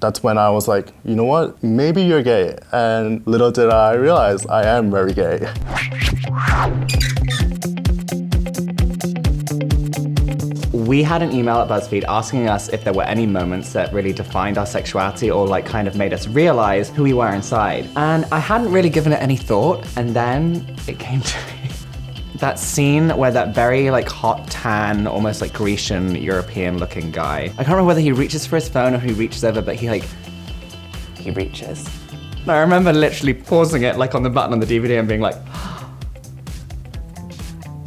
That's when I was like, you know what, maybe you're gay. And little did I realize I am very gay. We had an email at BuzzFeed asking us if there were any moments that really defined our sexuality or like kind of made us realize who we were inside. And I hadn't really given it any thought, and then it came to me. That scene where that very like hot tan, almost like Grecian, European looking guy, I can't remember whether he reaches for his phone or he reaches over, but he reaches. And I remember literally pausing it like on the button on the DVD and being like,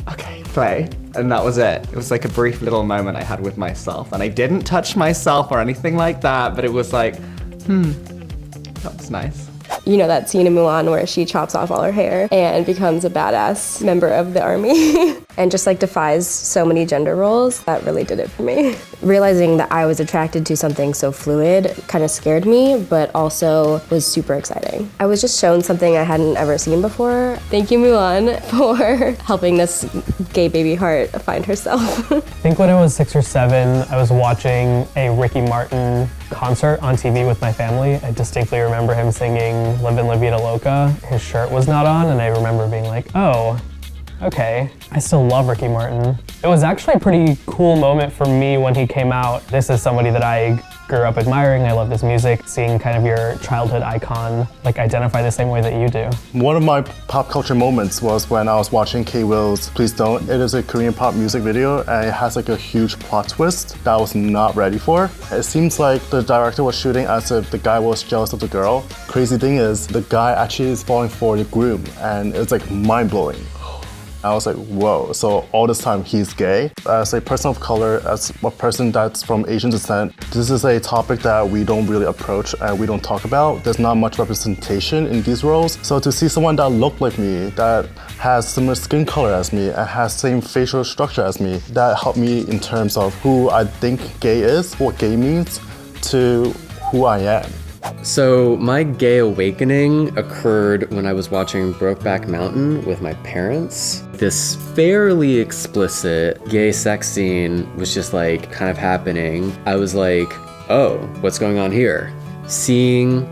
okay, play. And that was it. It was like a brief little moment I had with myself. And I didn't touch myself or anything like that, but it was like, that was nice. You know that scene in Mulan where she chops off all her hair and becomes a badass member of the army and just like defies so many gender roles? That really did it for me. Realizing that I was attracted to something so fluid kind of scared me, but also was super exciting. I was just shown something I hadn't ever seen before. Thank you, Mulan, for helping this gay baby heart find herself. I think when I was 6 or 7, I was watching a Ricky Martin concert on TV with my family. I distinctly remember him singing Livin, Vida, Loca. His shirt was not on, and I remember being like, oh, okay. I still love Ricky Martin. It was actually a pretty cool moment for me when he came out. This is somebody that I grew up admiring. I love his music. Seeing kind of your childhood icon like identify the same way that you do. One of my pop culture moments was when I was watching K.will's Please Don't. It is a Korean pop music video, and it has like a huge plot twist that I was not ready for. It seems like the director was shooting as if the guy was jealous of the girl. Crazy thing is, the guy actually is falling for the groom, and it's like mind-blowing. I was like, whoa, so all this time he's gay? As a person of color, as a person that's from Asian descent, this is a topic that we don't really approach and we don't talk about. There's not much representation in these roles. So to see someone that looked like me, that has similar skin color as me, and has same facial structure as me, that helped me in terms of who I think gay is, what gay means, to who I am. So my gay awakening occurred when I was watching Brokeback Mountain with my parents. This fairly explicit gay sex scene was just like kind of happening. I was like, oh, what's going on here? Seeing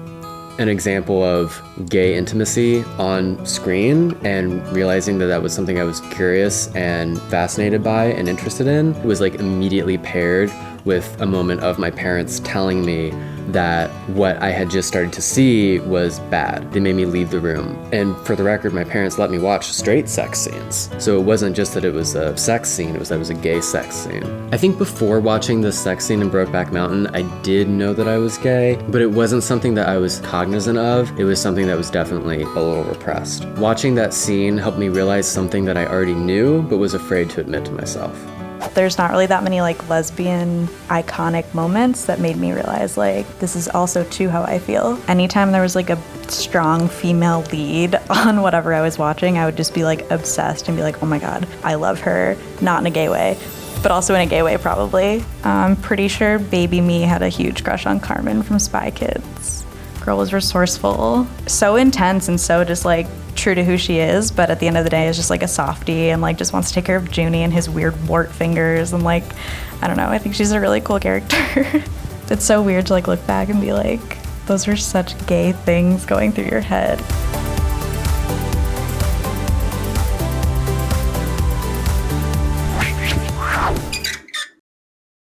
an example of gay intimacy on screen and realizing that that was something I was curious and fascinated by and interested in was like immediately paired with a moment of my parents telling me that what I had just started to see was bad. They made me leave the room. And for the record, my parents let me watch straight sex scenes. So it wasn't just that it was a sex scene, it was a gay sex scene. I think before watching the sex scene in Brokeback Mountain, I did know that I was gay, but it wasn't something that I was cognizant of. It was something that was definitely a little repressed. Watching that scene helped me realize something that I already knew, but was afraid to admit to myself. There's not really that many like lesbian iconic moments that made me realize like this is also too how I feel. Anytime there was like a strong female lead on whatever I was watching, I would just be like obsessed and be like, oh my God, I love her. Not in a gay way, but also in a gay way probably. I'm pretty sure baby me had a huge crush on Carmen from Spy Kids. Girl was resourceful, so intense and so just like true to who she is, but at the end of the day is just like a softie and like just wants to take care of Junie and his weird wart fingers and like, I don't know, I think she's a really cool character. It's so weird to like look back and be like, those are such gay things going through your head.